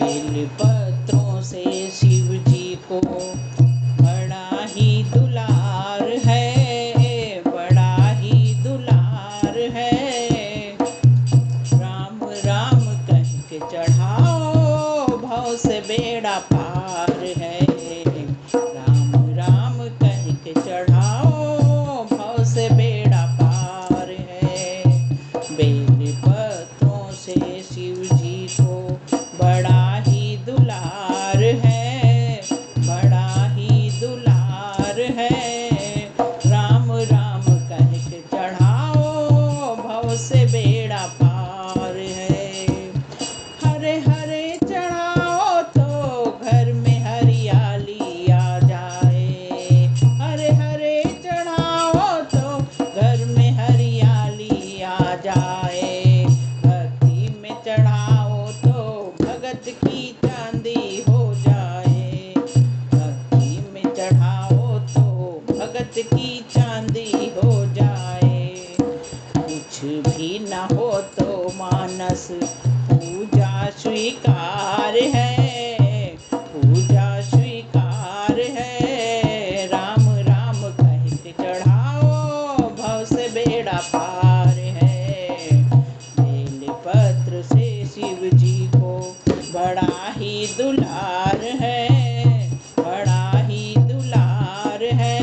Bell पत्रों से शिव जी को बड़ा ही दुलार है, बड़ा ही दुलार है। राम राम कह के चढ़ाओ, भव से बेड़ा पार है। राम राम कह के चढ़ाओ, भव से बेड़ा पार है। बेल पत्रों से शिव जी को बड़ा ही दुलार है, बड़ा ही दुलार है। राम राम कह के चढ़ाओ, भव से बेड़ा पार है। हरे हरे चढ़ाओ तो घर में हरियाली आ जाए। हरे हरे चढ़ाओ तो घर में हरियाली आ जाए। भक्ति में चढ़ाओ तो भगत की चांदी हो जाए। भक्ति में चढ़ाओ तो भगत की चांदी हो जाए। कुछ भी न हो तो मानस पूजा स्वीकार है, पूजा स्वीकार है। राम राम कह के चढ़ाओ, भव से बेड़ा पार है। बेल पत्र से शिव जी को बड़ा ही दुलार है, बड़ा ही दुलार है।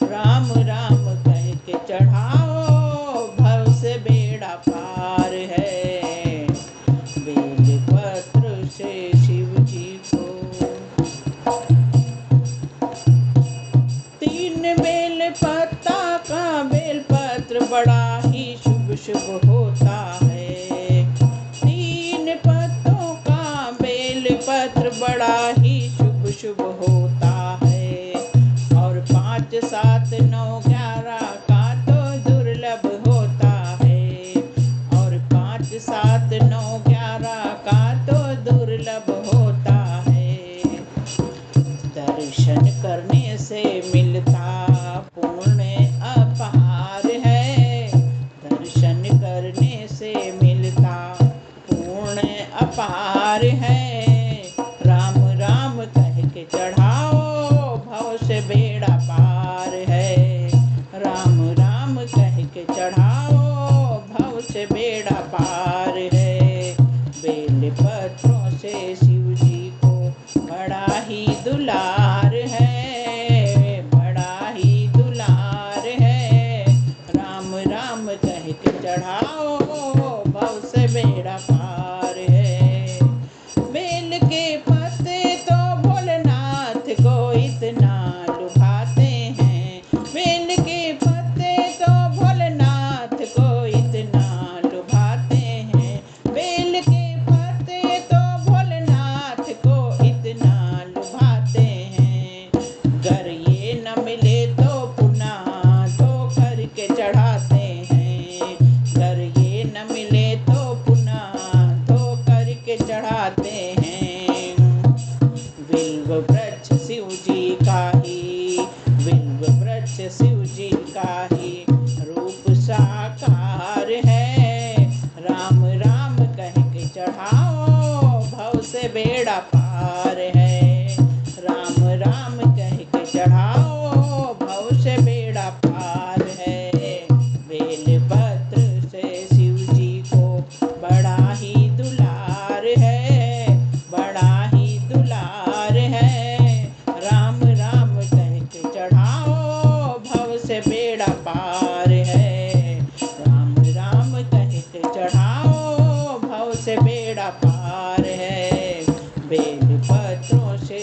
राम राम कह के चढ़ाओ, भव से बेड़ा पार है। बेल पत्र से शिव जी को तीन बेल पत्ता का बेल पत्र बड़ा ही शुभ शुभ होता है। तीन पत्तों का बेल पत्र बड़ा ही शुभ शुभ होता है। और 5 7 9 11 का तो दुर्लभ होता है। और 5 7 9 11 का तो दुर्लभ होता है। दर्शन करने से मिलता पुण्य अपार है। दर्शन करने से मिलता पुण्य अपार है। राम राम कह के चढ़ाओ, भव से बेड़ा पार है। राम राम कह के चढ़ाओ, भव से बेड़ा पार है। बेल पत्रों से शिव जी को बड़ा ही दुलार है, बड़ा ही दुलार है। राम राम कह के चढ़ाओ, भव से बेड़ा पार है। बेल के पत्ते तो भोलेनाथ को इतना लुभाते हैं। बेल के पत्ते तो भोलेनाथ को इतना लुभाते हैं। बेल के पत्ते तो भोलेनाथ को इतना लुभाते हैं। अगर ये न मिले तो पुनः धो करके चढ़ाते हैं। अगर ये न मिले तो पुनः धो करके चढ़ाते हैं। बिल्व वृक्ष शिव जी का ही, बिल्व वृक्ष शिव जी का ही रूप साकार है। राम राम कह के चढ़ाओ, भव से बेड़ा पार है। राम राम कह के चढ़ाओ, भव से बेड़ा पार है। बेल पत्र से शिव जी को बड़ा ही दुलार है, बड़ा ही दुलार है। राम राम कह के चढ़ाओ, भव से बेड़ा पार है। राम राम कह के चढ़ाओ, भव से बेड़ा पार है। बेल पत्रों से